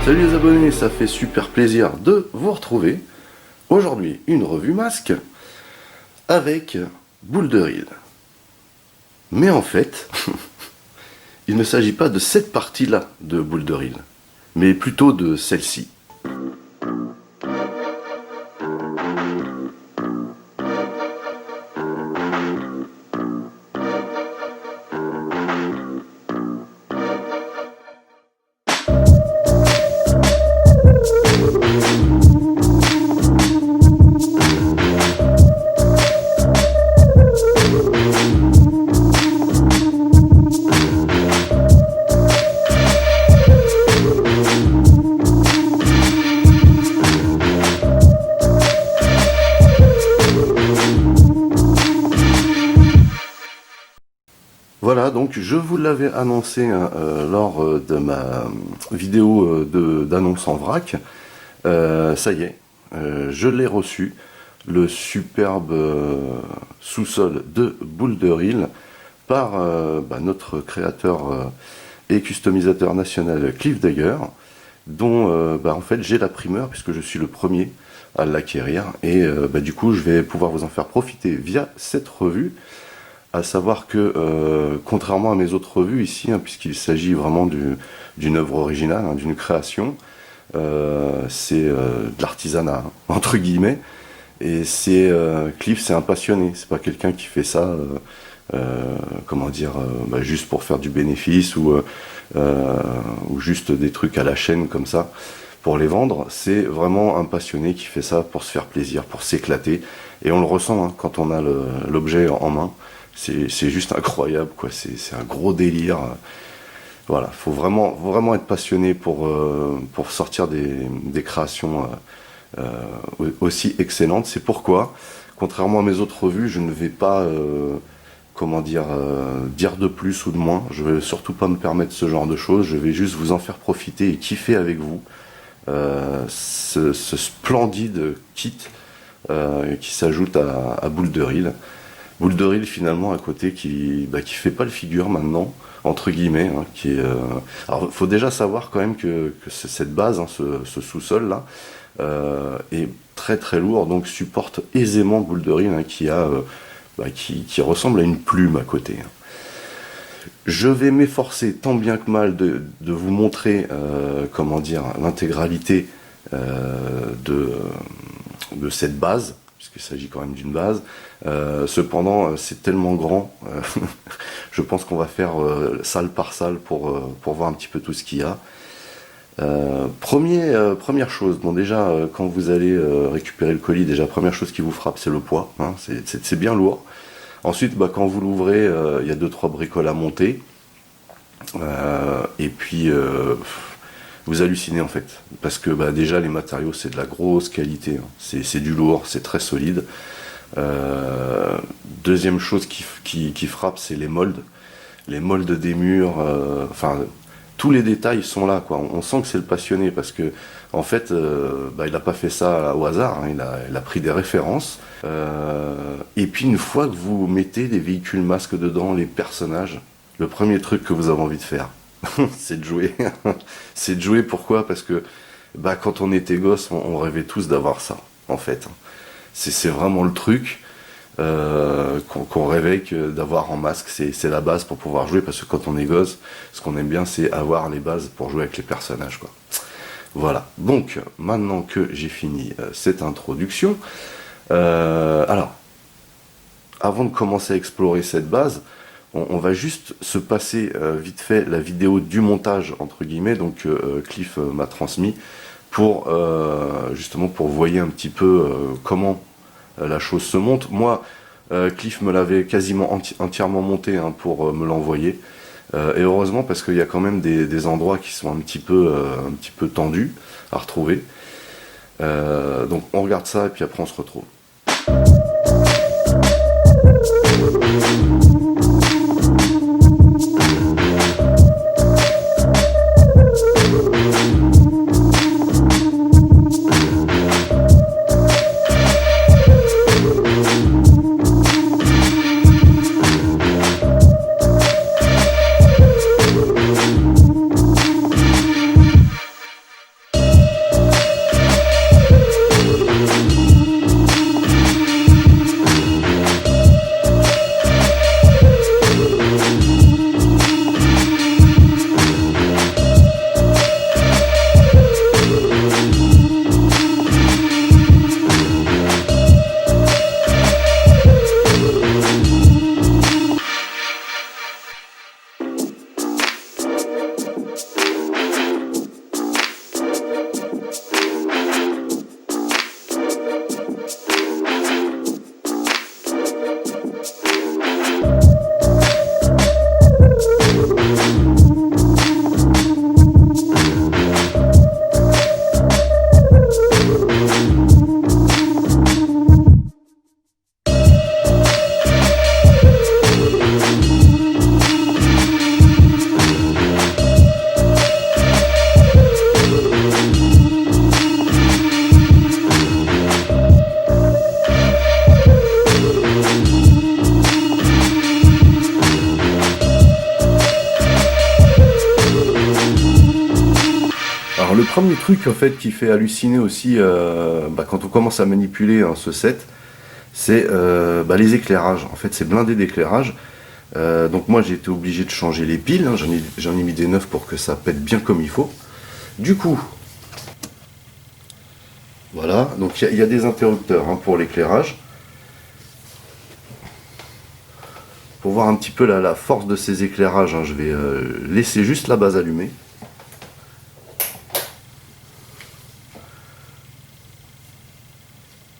Salut les abonnés, ça fait super plaisir de vous retrouver. Aujourd'hui, une revue masque avec Boule de Reel. Mais en fait, il ne s'agit pas de cette partie-là de Boule de Reel, mais plutôt de celle-ci. Voilà, donc je vous l'avais annoncé lors de ma vidéo d'annonce en vrac. Ça y est, je l'ai reçu, le superbe sous-sol de Boule de Reel par notre créateur et customisateur national Cliff Dagger, dont en fait j'ai la primeur puisque je suis le premier à l'acquérir et du coup je vais pouvoir vous en faire profiter via cette revue. À savoir que, contrairement à mes autres revues ici, puisqu'il s'agit vraiment d'une œuvre originale, d'une création, c'est de l'artisanat, entre guillemets, et Cliff, c'est un passionné, c'est pas quelqu'un qui fait ça, juste pour faire du bénéfice, ou juste des trucs à la chaîne comme ça, pour les vendre. C'est vraiment un passionné qui fait ça pour se faire plaisir, pour s'éclater, et on le ressent quand on a l'objet en main. C'est juste incroyable, quoi. C'est un gros délire. Voilà, faut vraiment être passionné pour sortir des créations aussi excellentes. C'est pourquoi, contrairement à mes autres revues, je ne vais pas dire de plus ou de moins. Je vais surtout pas me permettre ce genre de choses. Je vais juste vous en faire profiter et kiffer avec vous ce splendide kit qui s'ajoute à Boule de Reel. Boule de Reel finalement à côté qui fait pas le figure maintenant, entre guillemets, alors faut déjà savoir quand même que cette base, ce sous-sol là, est très très lourd, donc supporte aisément Boule de Reel, qui ressemble à une plume à côté. Je vais m'efforcer tant bien que mal de vous montrer l'intégralité de cette base, puisqu'il s'agit quand même d'une base. Cependant, c'est tellement grand, je pense qu'on va faire salle par salle pour voir un petit peu tout ce qu'il y a. Première chose, bon déjà, quand vous allez récupérer le colis, déjà première chose qui vous frappe, c'est le poids, c'est bien lourd. Ensuite, quand vous l'ouvrez, il y a 2-3 bricoles à monter, et puis vous hallucinez en fait, parce que déjà les matériaux c'est de la grosse qualité, c'est du lourd, c'est très solide. Deuxième chose qui frappe, c'est les moldes des murs, tous les détails sont là, quoi. On sent que c'est le passionné, parce que en fait il n'a pas fait ça au hasard, il a pris des références, et puis une fois que vous mettez des véhicules masques dedans, les personnages, le premier truc que vous avez envie de faire c'est de jouer. C'est de jouer, pourquoi? Parce que quand on était gosse, on rêvait tous d'avoir ça, en fait. C'est vraiment le truc qu'on rêvait d'avoir en masque. C'est la base pour pouvoir jouer, parce que quand on est gosse, ce qu'on aime bien, c'est avoir les bases pour jouer avec les personnages, quoi. Voilà. Donc, maintenant que j'ai fini cette introduction, alors, avant de commencer à explorer cette base, on va juste se passer vite fait la vidéo du montage, entre guillemets, donc Cliff m'a transmis, justement pour voyer un petit peu comment la chose se monte. Moi, Cliff me l'avait quasiment entièrement monté pour me l'envoyer, et heureusement, parce qu'il y a quand même des endroits qui sont un petit peu tendus à retrouver. Donc on regarde ça et puis après on se retrouve. le premier truc en fait qui fait halluciner aussi quand on commence à manipuler ce set, c'est les éclairages. En fait, c'est blindé d'éclairage. Donc moi j'ai été obligé de changer les piles, hein. J'en ai mis des neufs pour que ça pète bien comme il faut. Du coup, voilà, donc il y a des interrupteurs pour l'éclairage. Pour voir un petit peu la force de ces éclairages, je vais laisser juste la base allumée.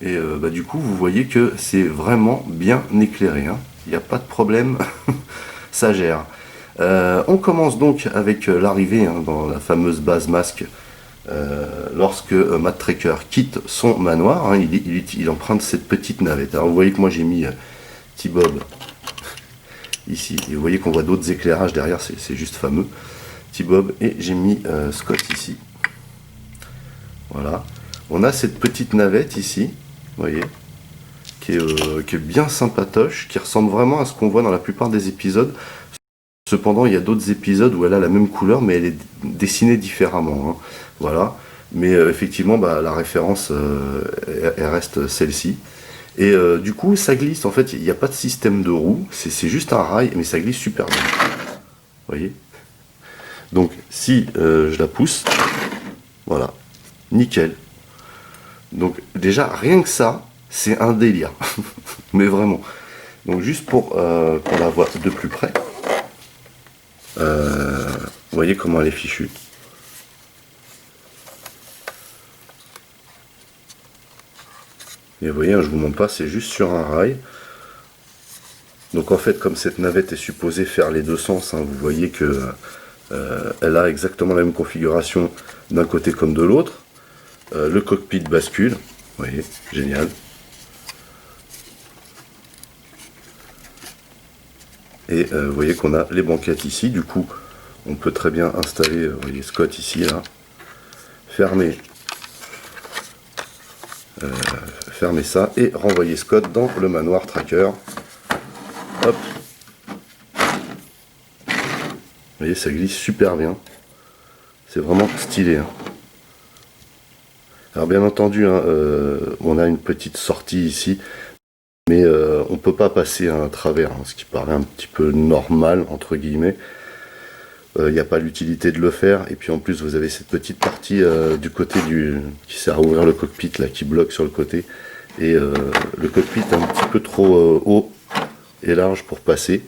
Et du coup, vous voyez que c'est vraiment bien éclairé, hein. Il n'y a pas de problème, ça gère. On commence donc avec l'arrivée dans la fameuse base masque. Lorsque Matt Tracker quitte son manoir, il emprunte cette petite navette. Alors vous voyez que moi j'ai mis T-Bob ici, et vous voyez qu'on voit d'autres éclairages derrière, c'est juste fameux. T-Bob, et j'ai mis Scott ici. Voilà. On a cette petite navette ici, vous voyez, qui est bien sympatoche, qui ressemble vraiment à ce qu'on voit dans la plupart des épisodes. Cependant, il y a d'autres épisodes où elle a la même couleur, mais elle est dessinée différemment, hein. Voilà. Mais effectivement, la référence, elle reste celle-ci. Et du coup, ça glisse. En fait, il n'y a pas de système de roue. C'est juste un rail, mais ça glisse super bien. Vous voyez? Donc, si je la pousse, voilà, nickel. Donc, déjà, rien que ça, c'est un délire. Mais vraiment. Donc, juste pour qu'on la voit de plus près. Vous voyez comment elle est fichue. Et vous voyez, je vous montre pas, c'est juste sur un rail. Donc en fait, comme cette navette est supposée faire les deux sens, vous voyez que elle a exactement la même configuration d'un côté comme de l'autre. Le cockpit bascule, vous voyez, génial. Et vous voyez qu'on a les banquettes ici, du coup, on peut très bien installer, vous voyez, Scott ici, là, fermer ça et renvoyer Scott dans le manoir Tracker. Hop. Vous voyez, ça glisse super bien. C'est vraiment stylé, hein. Alors bien entendu, on a une petite sortie ici, mais on peut pas passer à travers, ce qui paraît un petit peu normal, entre guillemets. Il n'y a pas l'utilité de le faire, et puis en plus vous avez cette petite partie du côté qui sert à ouvrir le cockpit, là, qui bloque sur le côté, et le cockpit est un petit peu trop haut et large pour passer,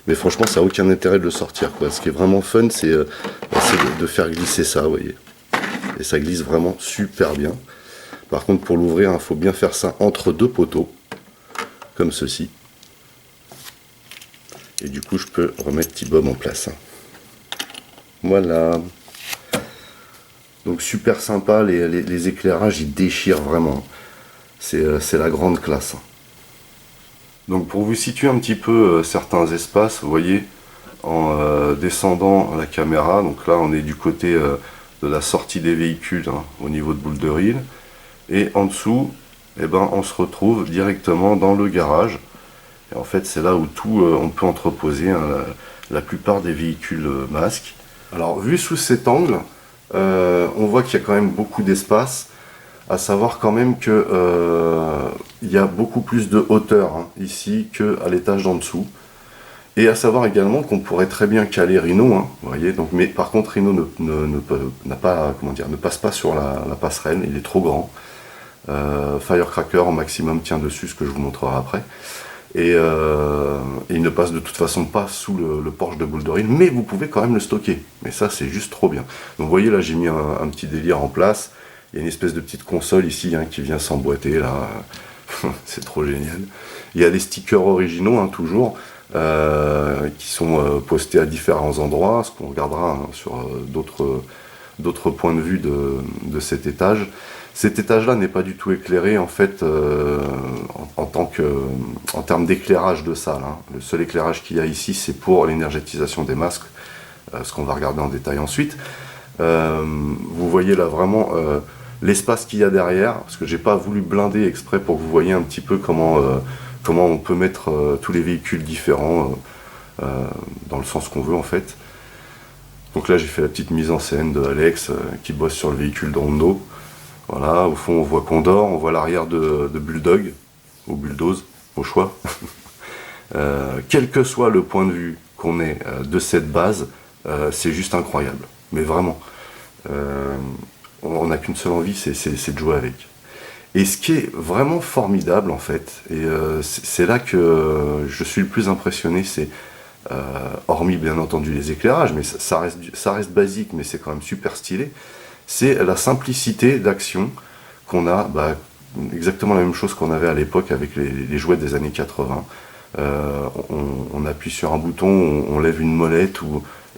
mais franchement ça n'a aucun intérêt de le sortir, quoi. Ce qui est vraiment fun, c'est de faire glisser ça, vous voyez, et ça glisse vraiment super bien. Par contre, pour l'ouvrir, il faut bien faire ça entre deux poteaux, comme ceci, et du coup je peux remettre T-Bob en place. Voilà. Donc super sympa, les éclairages ils déchirent vraiment. C'est la grande classe. Donc pour vous situer un petit peu certains espaces, vous voyez, en descendant la caméra, donc là on est du côté de la sortie des véhicules, au niveau de Boulder Hill. Et en dessous, on se retrouve directement dans le garage. Et en fait c'est là où on peut entreposer la plupart des véhicules masques. Alors vu sous cet angle, on voit qu'il y a quand même beaucoup d'espace, à savoir quand même que il y a beaucoup plus de hauteur ici qu'à l'étage d'en dessous. Et à savoir également qu'on pourrait très bien caler Rhino, vous voyez, donc, mais par contre Rhino ne passe pas sur la passerelle, il est trop grand. Firecracker au maximum tient dessus, ce que je vous montrerai après. Et il ne passe de toute façon pas sous le Porsche de Boulder Hill, mais vous pouvez quand même le stocker. Mais ça, c'est juste trop bien. Donc vous voyez, là, j'ai mis un petit délire en place. Il y a une espèce de petite console ici qui vient s'emboîter, là. C'est trop génial. Il y a des stickers originaux, toujours, qui sont postés à différents endroits, ce qu'on regardera sur d'autres points de vue de cet étage. Cet étage-là n'est pas du tout éclairé en fait en termes d'éclairage de salle. Le seul éclairage qu'il y a ici, c'est pour l'énergétisation des masques, ce qu'on va regarder en détail ensuite. Vous voyez là vraiment l'espace qu'il y a derrière, parce que j'ai pas voulu blinder exprès pour que vous voyez un petit peu comment on peut mettre tous les véhicules différents dans le sens qu'on veut en fait. Donc là j'ai fait la petite mise en scène de Alex qui bosse sur le véhicule de Rondo. Voilà, au fond on voit Condor, on voit l'arrière de Bulldog, ou Bulldoze, au choix. Quel que soit le point de vue qu'on ait de cette base, c'est juste incroyable. Mais vraiment, on n'a qu'une seule envie, c'est de jouer avec. Et ce qui est vraiment formidable en fait, et c'est là que je suis le plus impressionné, c'est hormis bien entendu les éclairages, mais ça reste basique, mais c'est quand même super stylé, c'est la simplicité d'action qu'on a, exactement la même chose qu'on avait à l'époque avec les jouets des années 80. On appuie sur un bouton, on lève une molette,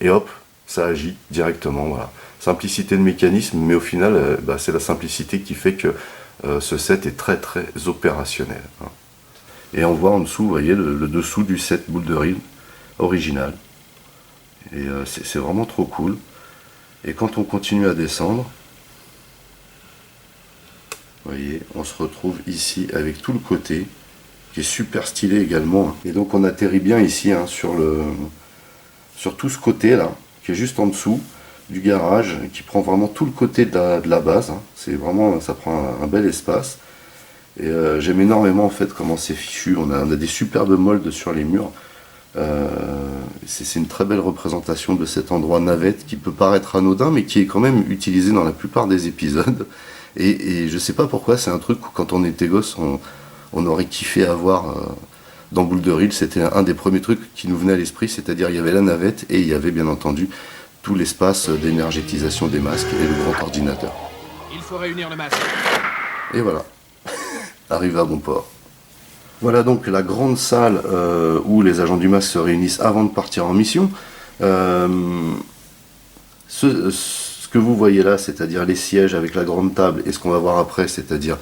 et hop, ça agit directement. Voilà. Simplicité de mécanisme, mais au final, c'est la simplicité qui fait que ce set est très très opérationnel. Hein. Et on voit en dessous, vous voyez, le dessous du set Boule de Rille original. Et c'est vraiment trop cool. Et quand on continue à descendre, vous voyez, on se retrouve ici avec tout le côté, qui est super stylé également. Et donc on atterrit bien ici, hein, sur tout ce côté là, qui est juste en dessous du garage, qui prend vraiment tout le côté de la base. Hein. C'est vraiment, ça prend un bel espace. Et j'aime énormément en fait comment c'est fichu. On a des superbes molds sur les murs. C'est une très belle représentation de cet endroit navette qui peut paraître anodin, mais qui est quand même utilisé dans la plupart des épisodes. Et je sais pas pourquoi, c'est un truc où quand on était gosse, on aurait kiffé avoir dans Boule de Rille. C'était un des premiers trucs qui nous venait à l'esprit, c'est-à-dire il y avait la navette et il y avait bien entendu tout l'espace d'énergétisation des masques et le grand ordinateur. Il faut réunir le masque. Et voilà, arrivé à bon port. Voilà donc la grande salle où les agents du masque se réunissent avant de partir en mission. Ce que vous voyez là, c'est-à-dire les sièges avec la grande table, et ce qu'on va voir après, c'est-à-dire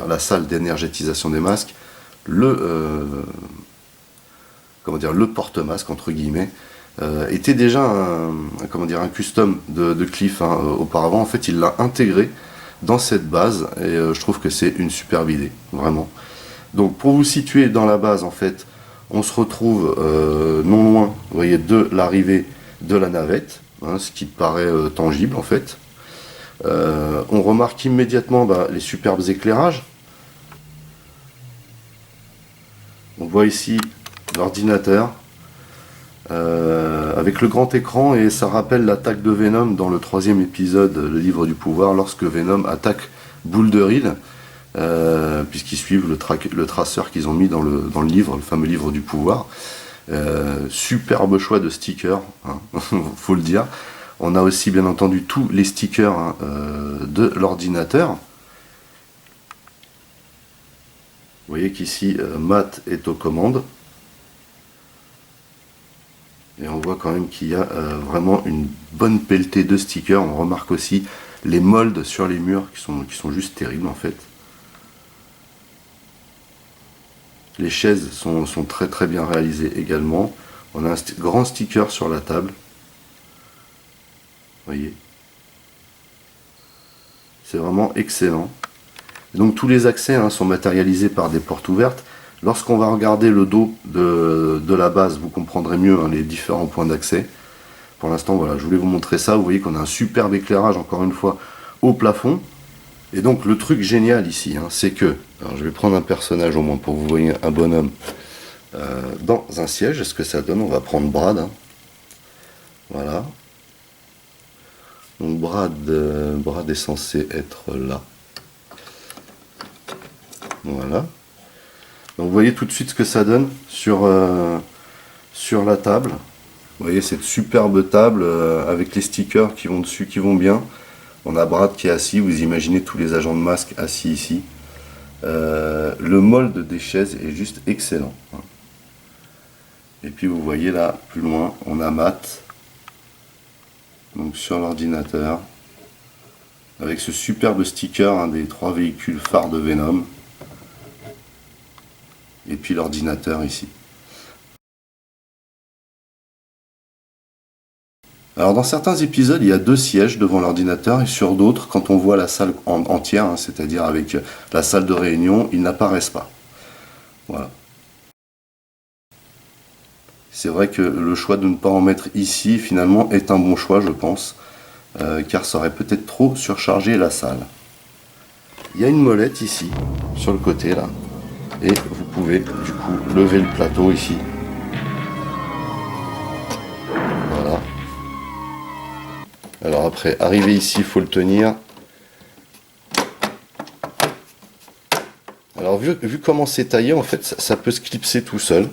la salle d'énergétisation des masques, le porte-masque entre guillemets, était déjà un custom de Cliff hein, auparavant. En fait, il l'a intégré dans cette base et je trouve que c'est une superbe idée, vraiment. Donc pour vous situer dans la base, en fait, on se retrouve non loin, vous voyez, de l'arrivée de la navette, hein, ce qui paraît tangible en fait. On remarque immédiatement les superbes éclairages. On voit ici l'ordinateur avec le grand écran, et ça rappelle l'attaque de Venom dans le 3e épisode, le livre du pouvoir, lorsque Venom attaque Boule de Rille, puisqu'ils suivent le traceur qu'ils ont mis dans le livre, le fameux livre du pouvoir. Superbe choix de stickers, hein, faut le dire. On a aussi bien entendu tous les stickers hein, de l'ordinateur. Vous voyez qu'ici Matt est aux commandes. Et on voit quand même qu'il y a vraiment une bonne pelletée de stickers. On remarque aussi les molds sur les murs qui sont juste terribles en fait. Les chaises sont très très bien réalisées également. On a un grand sticker sur la table. Vous voyez. C'est vraiment excellent. Et donc tous les accès hein, sont matérialisés par des portes ouvertes. Lorsqu'on va regarder le dos de la base, vous comprendrez mieux hein, les différents points d'accès. Pour l'instant, voilà, je voulais vous montrer ça. Vous voyez qu'on a un superbe éclairage, encore une fois, au plafond. Et donc, le truc génial ici, hein, c'est que... Alors, je vais prendre un personnage au moins pour que vous voyez un bonhomme dans un siège. Est-ce que ça donne? On va prendre Brad. Hein. Voilà. Donc, Brad est censé être là. Voilà. Donc vous voyez tout de suite ce que ça donne sur la table. Vous voyez cette superbe table avec les stickers qui vont dessus, qui vont bien. On a Brad qui est assis, vous imaginez tous les agents de masque assis ici. Le mold des chaises est juste excellent. Et puis vous voyez là, plus loin, on a Matt, donc sur l'ordinateur, avec ce superbe sticker hein, des 3 véhicules phares de Venom. Et puis l'ordinateur ici. Alors dans certains épisodes, il y a 2 sièges devant l'ordinateur, et sur d'autres, quand on voit la salle entière, hein, c'est-à-dire avec la salle de réunion, ils n'apparaissent pas. Voilà. C'est vrai que le choix de ne pas en mettre ici, finalement, est un bon choix, je pense, car ça aurait peut-être trop surchargé la salle. Il y a une molette ici, sur le côté, là, et vous pouvez, du coup, lever le plateau ici. Voilà. Alors après, arrivé ici, il faut le tenir. Alors vu comment c'est taillé, en fait, ça peut se clipser tout seul.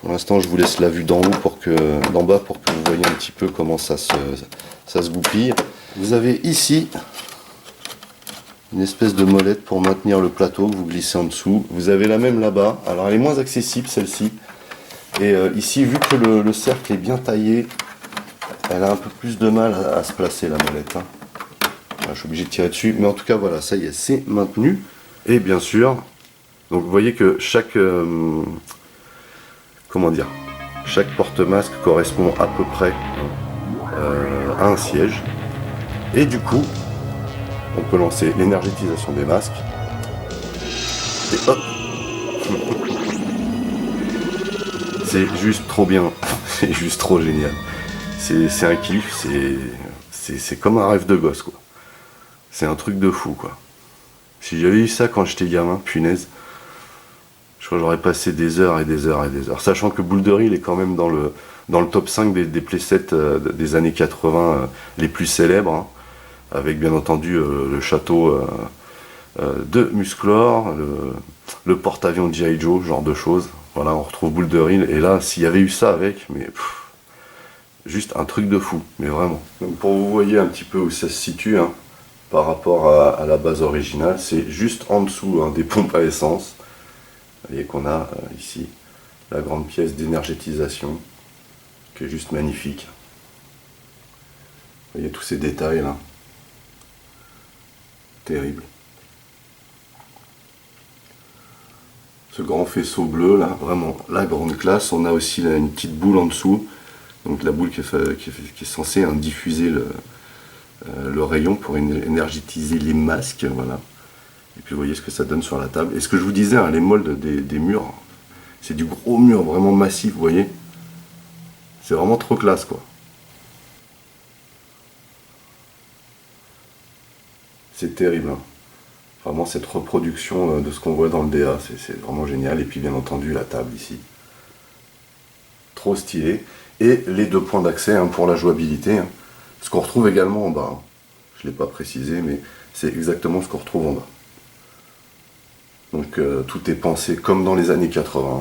Pour l'instant, je vous laisse la vue d'en bas pour que vous voyez un petit peu comment ça se goupille. Vous avez ici une espèce de molette pour maintenir le plateau que vous glissez en dessous. Vous avez la même là-bas. Alors elle est moins accessible celle-ci. Et ici, vu que le cercle est bien taillé, elle a un peu plus de mal à se placer, la molette. Hein. Alors, je suis obligé de tirer dessus. Mais en tout cas, voilà, ça y est, c'est maintenu. Et bien sûr, donc vous voyez que chaque porte-masque correspond à peu près à un siège. Et du coup, on peut lancer l'énergétisation des masques. Et hop. C'est juste trop bien. C'est juste trop génial. C'est un kiff. C'est comme un rêve de gosse, quoi. C'est un truc de fou, quoi. Si j'avais eu ça quand j'étais gamin, punaise, je crois que j'aurais passé des heures et des heures et des heures. Sachant que Boulder Hill est quand même dans le top 5 des playsets des années 80 les plus célèbres, hein, avec bien entendu le château de Musclor, le porte-avions de G.I. Joe, genre de choses. Voilà, on retrouve Boulder Hill, et là, s'il y avait eu ça avec, mais juste un truc de fou, mais vraiment. Donc pour vous voyez un petit peu où ça se situe, hein, par rapport à la base originale, c'est juste en dessous, hein, des pompes à essence. Vous voyez qu'on a ici la grande pièce d'énergétisation, qui est juste magnifique. Vous voyez tous ces détails là. Terrible. Ce grand faisceau bleu là, vraiment la grande classe. On a aussi là une petite boule en dessous. Donc la boule qui est censée, hein, diffuser le rayon pour énergétiser les masques. Voilà. Et puis vous voyez ce que ça donne sur la table. Et ce que je vous disais, hein, les moldes des murs, c'est du gros mur vraiment massif, vous voyez. C'est vraiment trop classe, quoi. C'est terrible, hein. Vraiment cette reproduction de ce qu'on voit dans le DA, c'est vraiment génial. Et puis bien entendu la table ici. Trop stylé. Et les deux points d'accès, hein, pour la jouabilité. Hein. Ce qu'on retrouve également en bas. Hein. Je ne l'ai pas précisé, mais c'est exactement ce qu'on retrouve en bas. Donc tout est pensé comme dans les années 80.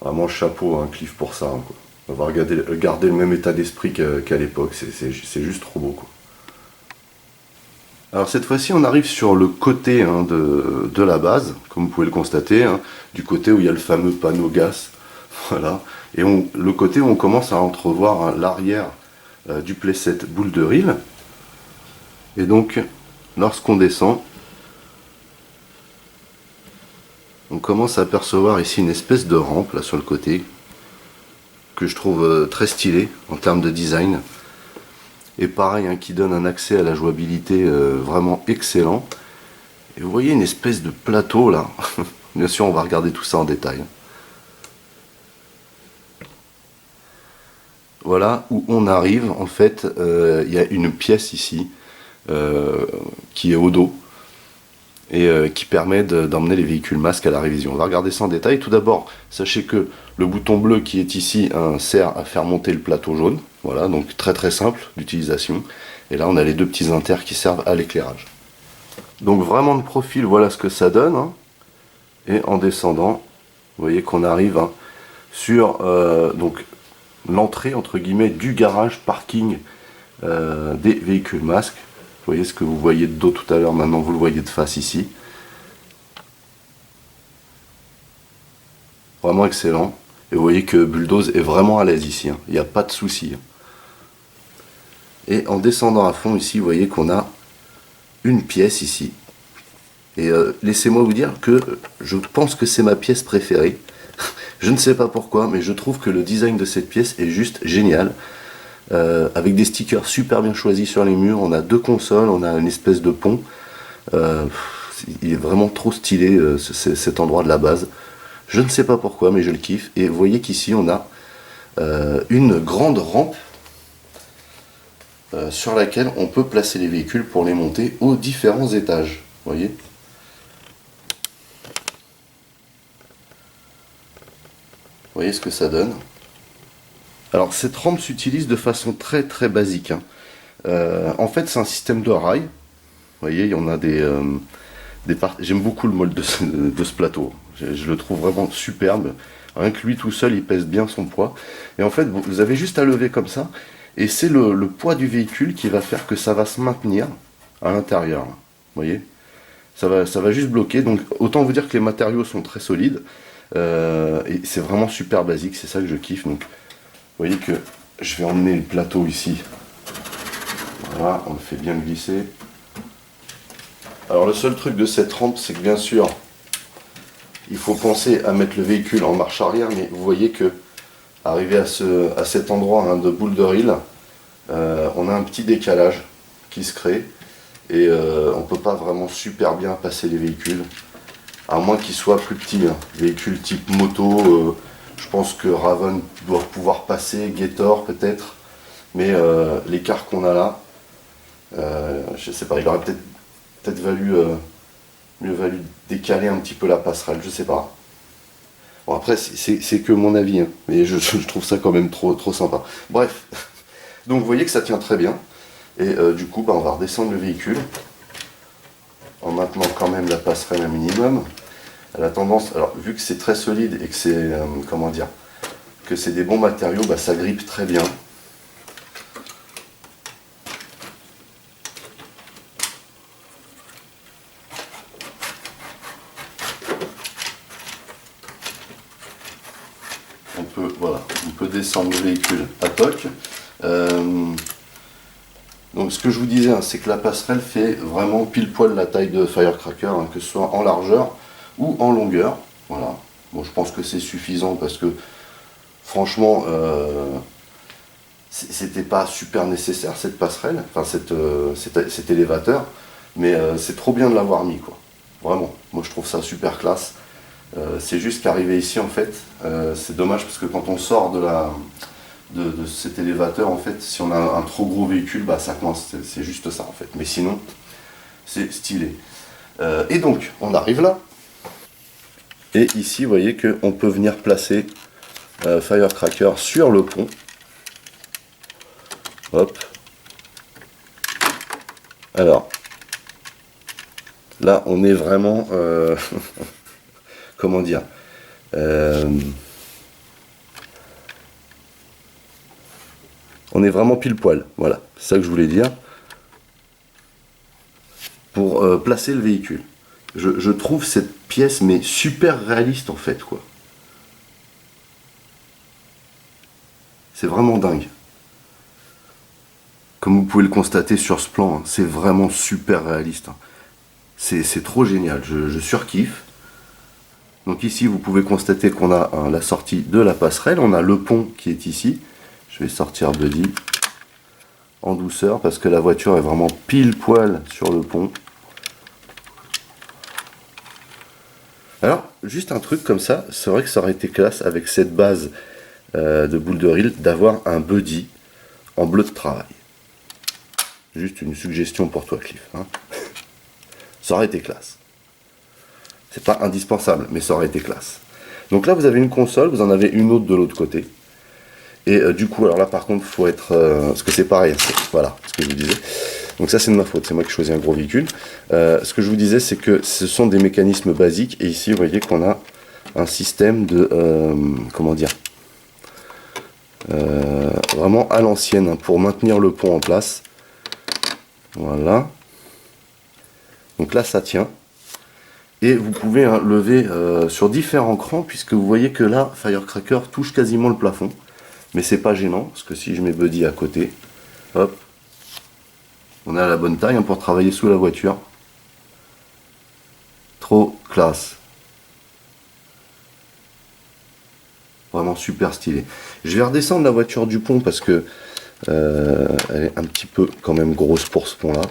Vraiment chapeau à un Cliff pour ça, hein, quoi. On va garder le même état d'esprit qu'à l'époque, c'est juste trop beau, quoi. Alors cette fois-ci on arrive sur le côté, hein, de la base, comme vous pouvez le constater, hein, du côté où il y a le fameux panneau gaz, voilà, et le côté où on commence à entrevoir, hein, l'arrière du playset Boulder Hill. Et donc lorsqu'on descend, on commence à apercevoir ici une espèce de rampe là sur le côté, que je trouve très stylé en termes de design. Et pareil, hein, qui donne un accès à la jouabilité vraiment excellent. Et vous voyez une espèce de plateau là. Bien sûr, on va regarder tout ça en détail. Voilà où on arrive. En fait, il y a une pièce ici qui est au dos et qui permet d'emmener les véhicules masques à la révision. On va regarder ça en détail. Tout d'abord, sachez que le bouton bleu qui est ici, hein, sert à faire monter le plateau jaune. Voilà, donc très très simple d'utilisation. Et là, on a les deux petits inters qui servent à l'éclairage. Donc vraiment de profil, voilà ce que ça donne. Hein. Et en descendant, vous voyez qu'on arrive, hein, sur donc l'entrée entre guillemets du garage parking des véhicules masques. Vous voyez ce que vous voyez de dos tout à l'heure, maintenant vous le voyez de face ici. Vraiment excellent. Et vous voyez que Bulldoze est vraiment à l'aise ici, hein. Il n'y a pas de souci. Et en descendant à fond ici, vous voyez qu'on a une pièce ici. Et laissez-moi vous dire que je pense que c'est ma pièce préférée. Je ne sais pas pourquoi, mais je trouve que le design de cette pièce est juste génial. Avec des stickers super bien choisis sur les murs, on a deux consoles, on a une espèce de pont. il est vraiment trop stylé cet endroit de la base. Je ne sais pas pourquoi, mais je le kiffe. Et vous voyez qu'ici on a une grande rampe sur laquelle on peut placer les véhicules pour les monter aux différents étages. Vous voyez ? Vous voyez ce que ça donne? Alors cette rampe s'utilise de façon très très basique, hein. En fait c'est un système de rails. Vous voyez, il y en a des parties. J'aime beaucoup le molde de ce plateau. Je le trouve vraiment superbe. Rien que lui tout seul, il pèse bien son poids. Et en fait, vous avez juste à lever comme ça. Et c'est le poids du véhicule qui va faire que ça va se maintenir à l'intérieur. Vous voyez, ça va juste bloquer. Donc autant vous dire que les matériaux sont très solides. Et c'est vraiment super basique. C'est ça que je kiffe. Donc vous voyez que je vais emmener le plateau ici. Voilà, on le fait bien glisser. Alors le seul truc de cette rampe, c'est que bien sûr, il faut penser à mettre le véhicule en marche arrière, mais vous voyez que, arrivé à cet endroit, hein, de Boulder Hill, on a un petit décalage qui se crée, et on ne peut pas vraiment super bien passer les véhicules, à moins qu'ils soient plus petits, hein. Véhicules type moto, je pense que Raven doit pouvoir passer, Gator peut-être, mais l'écart qu'on a là, je sais pas, il aurait peut-être mieux valu décaler un petit peu la passerelle, je sais pas. Bon après c'est que mon avis, hein, mais je trouve ça quand même trop sympa. Bref, donc vous voyez que ça tient très bien, et du coup on va redescendre le véhicule, en maintenant quand même la passerelle un minimum. Elle a tendance, alors vu que c'est très solide et que c'est, comment dire, que c'est des bons matériaux, bah, ça grippe très bien. On peut descendre le véhicule à toc. Donc ce que je vous disais, hein, c'est que la passerelle fait vraiment pile poil la taille de Firecracker, hein, que ce soit en largeur ou en longueur. Voilà. Bon, je pense que c'est suffisant parce que franchement, c'était pas super nécessaire cette passerelle, enfin cet élévateur, mais c'est trop bien de l'avoir mis, quoi. Vraiment, moi je trouve ça super classe. C'est juste qu'arriver ici, en fait, c'est dommage parce que quand on sort de cet élévateur, en fait, si on a un trop gros véhicule, bah ça coince, c'est juste ça en fait. Mais sinon, c'est stylé. Et donc, on arrive là. Et ici, vous voyez qu'on peut venir placer Firecracker sur le pont. Hop. Alors, là, on est vraiment... comment dire, on est vraiment pile poil, voilà, c'est ça que je voulais dire, pour placer le véhicule. Je trouve cette pièce mais super réaliste en fait, quoi. C'est vraiment dingue. Comme vous pouvez le constater sur ce plan, hein, c'est vraiment super réaliste, hein. C'est trop génial, je surkiffe. Donc ici, vous pouvez constater qu'on a la sortie de la passerelle. On a le pont qui est ici. Je vais sortir Buddy en douceur parce que la voiture est vraiment pile poil sur le pont. Alors, juste un truc comme ça, c'est vrai que ça aurait été classe avec cette base de Boulder Hill d'avoir un Buddy en bleu de travail. Juste une suggestion pour toi, Cliff, hein. Ça aurait été classe. C'est pas indispensable, mais ça aurait été classe. Donc là, vous avez une console, vous en avez une autre de l'autre côté. Et du coup, alors là, par contre, il faut être... parce que c'est pareil, voilà, ce que je vous disais. Donc ça, c'est de ma faute, c'est moi qui choisis un gros véhicule. Ce que je vous disais, c'est que ce sont des mécanismes basiques. Et ici, vous voyez qu'on a un système de... comment dire, vraiment à l'ancienne, hein, pour maintenir le pont en place. Voilà. Donc là, ça tient. Et vous pouvez, hein, lever sur différents crans, puisque vous voyez que là, Firecracker touche quasiment le plafond. Mais c'est pas gênant, parce que si je mets Buddy à côté, hop, on est à la bonne taille, hein, pour travailler sous la voiture. Trop classe. Vraiment super stylé. Je vais redescendre la voiture du pont, parce que elle est un petit peu quand même grosse pour ce pont là.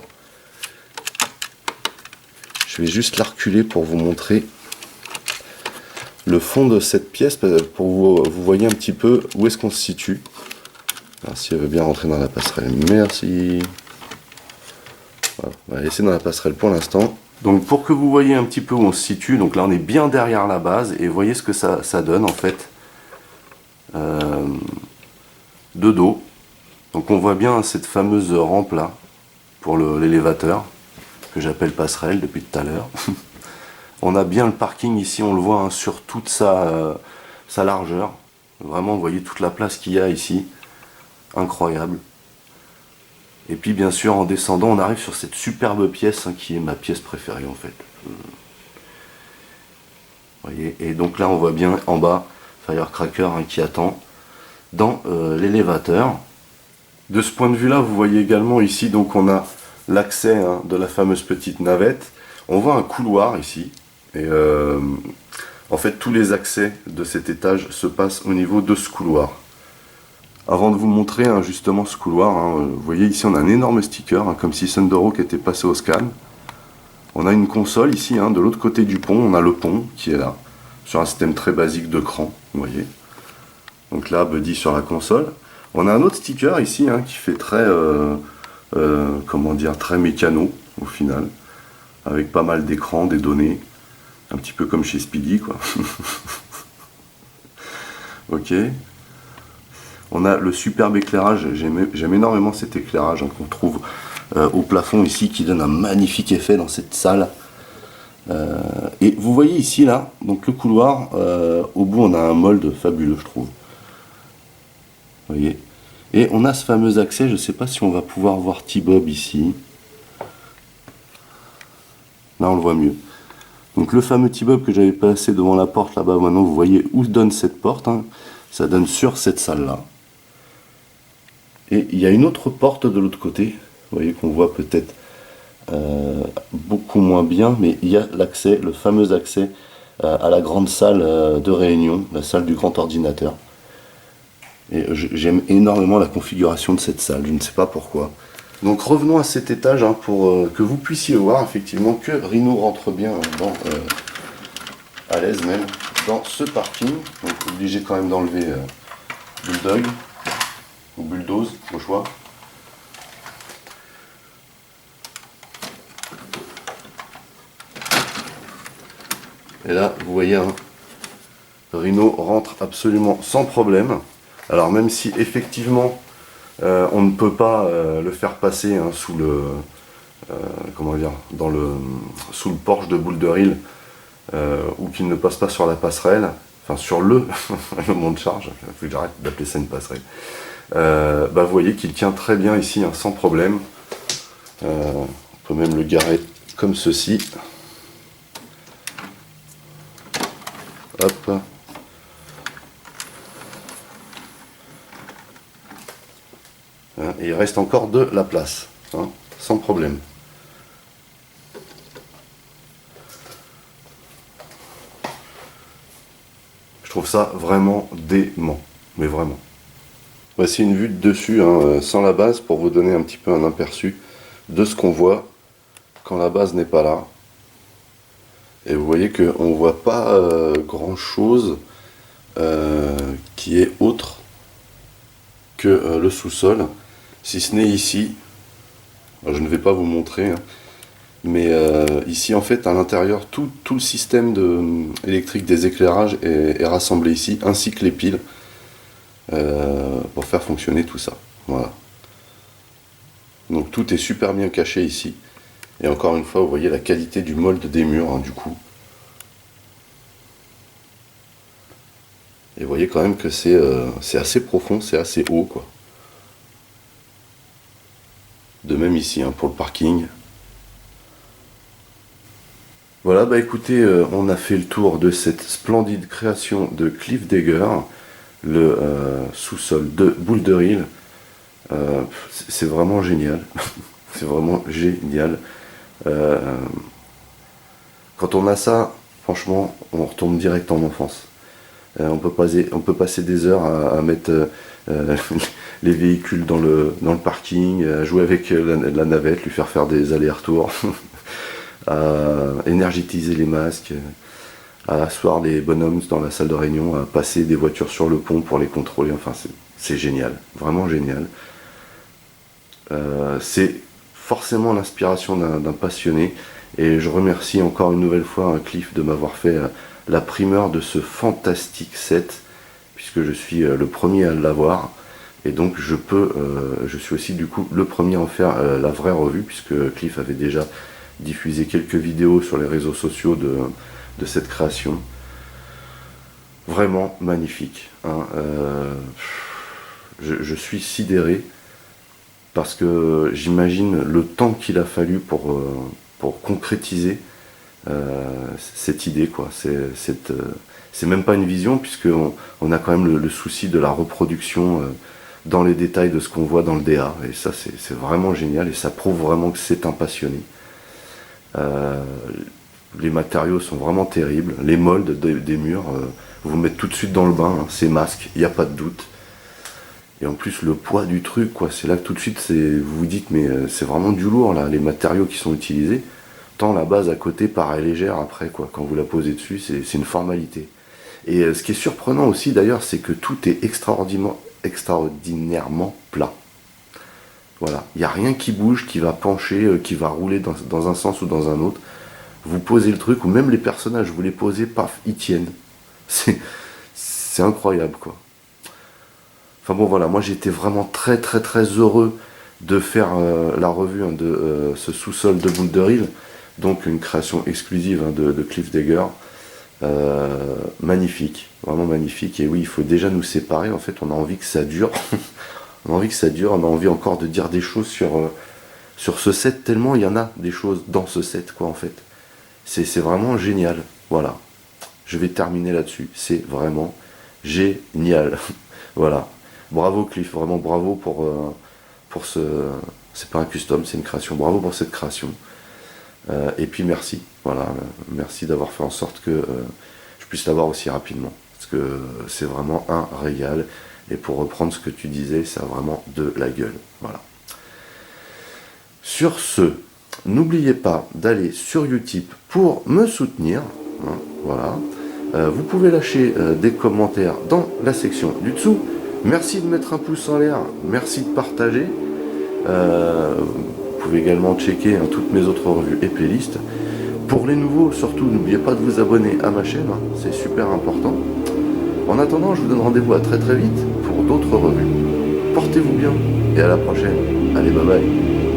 Je Je vais juste la reculer pour vous montrer le fond de cette pièce, pour que vous voyez un petit peu où est-ce qu'on se situe. Alors, si elle veut bien rentrer dans la passerelle, merci. Voilà, on va laisser dans la passerelle pour l'instant. Donc pour que vous voyez un petit peu où on se situe, donc là on est bien derrière la base, et voyez ce que ça donne en fait. De dos. Donc on voit bien cette fameuse rampe là, pour l'élévateur, que j'appelle passerelle depuis tout à l'heure. On a bien le parking ici, on le voit hein, sur toute sa largeur. Vraiment, vous voyez toute la place qu'il y a ici. Incroyable. Et puis bien sûr, en descendant, on arrive sur cette superbe pièce hein, qui est ma pièce préférée en fait. Vous voyez, et donc là, on voit bien en bas Firecracker hein, qui attend dans l'élévateur. De ce point de vue-là, vous voyez également ici, donc on a l'accès hein, de la fameuse petite navette. On voit un couloir ici. Et en fait, tous les accès de cet étage se passent au niveau de ce couloir. Avant de vous montrer hein, justement ce couloir, hein, vous voyez ici on a un énorme sticker, hein, comme si Thunderhawk était passé au scan. On a une console ici, hein, de l'autre côté du pont, on a le pont qui est là, sur un système très basique de cran, vous voyez. Donc là, Buddy sur la console. On a un autre sticker ici hein, qui fait très, comment dire, très mécano au final, avec pas mal d'écrans, des données, un petit peu comme chez Speedy quoi. Ok. On a le superbe éclairage, j'aime énormément cet éclairage hein, qu'on trouve au plafond ici, qui donne un magnifique effet dans cette salle. Et vous voyez ici là, donc le couloir, au bout on a un mold fabuleux je trouve. Vous voyez. Et on a ce fameux accès, je ne sais pas si on va pouvoir voir T-Bob ici. Là on le voit mieux. Donc le fameux T-Bob que j'avais passé devant la porte là-bas, maintenant vous voyez où donne cette porte. Hein. Ça donne sur cette salle là. Et il y a une autre porte de l'autre côté. Vous voyez qu'on voit peut-être beaucoup moins bien, mais il y a l'accès, le fameux accès à la grande salle de réunion, la salle du grand ordinateur. Et j'aime énormément la configuration de cette salle, je ne sais pas pourquoi. Donc revenons à cet étage hein, pour que vous puissiez voir effectivement que Rhino rentre bien à l'aise même dans ce parking. Donc obligé quand même d'enlever Bulldog ou Bulldoze au choix. Et là vous voyez hein, Rhino rentre absolument sans problème. Alors même si effectivement on ne peut pas le faire passer hein, sous le comment dire, sous le porche de Boulder Hill ou qu'il ne passe pas sur la passerelle, enfin sur le monte-charge, il faut que j'arrête d'appeler ça une passerelle. Vous voyez qu'il tient très bien ici hein, sans problème. On peut même le garer comme ceci. Hop. Et il reste encore de la place, hein, sans problème. Je trouve ça vraiment dément, mais vraiment. Voici une vue de dessus, hein, sans la base, pour vous donner un petit peu un aperçu de ce qu'on voit quand la base n'est pas là. Et vous voyez qu'on ne voit pas grand chose qui est autre que le sous-sol. Si ce n'est ici, alors je ne vais pas vous montrer, hein, mais ici en fait à l'intérieur tout le système électrique des éclairages est rassemblé ici, ainsi que les piles, pour faire fonctionner tout ça. Voilà. Donc tout est super bien caché ici, et encore une fois vous voyez la qualité du mold des murs hein, du coup. Et vous voyez quand même que c'est assez profond, c'est assez haut quoi. De même ici hein, pour le parking. Voilà, écoutez, on a fait le tour de cette splendide création de Cliff Dagger, le sous-sol de Boulder Hill. C'est vraiment génial. C'est vraiment génial. Quand on a ça, franchement, on retourne direct en enfance. On peut passer des heures à mettre les véhicules dans le parking, à jouer avec la navette, lui faire des allers-retours, à énergétiser les masques, à asseoir les bonhommes dans la salle de réunion, à passer des voitures sur le pont pour les contrôler. Enfin, c'est génial, vraiment génial. C'est forcément l'inspiration d'un passionné, et je remercie encore une nouvelle fois Cliff de m'avoir fait la primeur de ce fantastique set, puisque je suis le premier à l'avoir, et donc je suis aussi du coup le premier à en faire la vraie revue, puisque Cliff avait déjà diffusé quelques vidéos sur les réseaux sociaux de cette création. Vraiment magnifique, hein. Je suis sidéré, parce que j'imagine le temps qu'il a fallu pour concrétiser cette idée, quoi. C'est même pas une vision, puisqu'on a quand même le souci de la reproduction dans les détails de ce qu'on voit dans le DA, et ça c'est vraiment génial, et ça prouve vraiment que c'est un passionné. Les matériaux sont vraiment terribles, les moldes des murs vous mettent tout de suite dans le bain, hein. C'est masque, il n'y a pas de doute. Et en plus le poids du truc, quoi, c'est là que tout de suite vous vous dites mais c'est vraiment du lourd là, les matériaux qui sont utilisés. Tant la base à côté paraît légère après, quoi, quand vous la posez dessus, c'est une formalité. Et ce qui est surprenant aussi d'ailleurs, c'est que tout est extraordinairement plat. Voilà, il n'y a rien qui bouge, qui va pencher, qui va rouler dans un sens ou dans un autre. Vous posez le truc, ou même les personnages, vous les posez, paf, ils tiennent. C'est incroyable, quoi. Enfin bon, voilà, moi j'étais vraiment très très très heureux de faire la revue, hein, de ce sous-sol de Boulder Hill, donc une création exclusive, hein, de Cliff Dagger. Magnifique, vraiment magnifique. Et oui, il faut déjà nous séparer, en fait, on a envie que ça dure. On a envie que ça dure, on a envie encore de dire des choses sur ce set, tellement il y en a des choses dans ce set, quoi, en fait. C'est vraiment génial, voilà. Je vais terminer là-dessus, c'est vraiment génial. Voilà. Bravo Cliff, vraiment bravo pour ce... C'est pas un custom, c'est une création. Bravo pour cette création. Et puis merci, voilà. Merci d'avoir fait en sorte que je puisse l'avoir aussi rapidement. Parce que c'est vraiment un régal. Et pour reprendre ce que tu disais, ça a vraiment de la gueule. Voilà. Sur ce, n'oubliez pas d'aller sur Utip pour me soutenir. Hein, voilà. Vous pouvez lâcher des commentaires dans la section du dessous. Merci de mettre un pouce en l'air. Merci de partager. Vous pouvez également checker, hein, toutes mes autres revues et playlists. Pour les nouveaux, surtout, n'oubliez pas de vous abonner à ma chaîne. Hein, c'est super important. En attendant, je vous donne rendez-vous à très très vite pour d'autres revues. Portez-vous bien et à la prochaine. Allez, bye bye.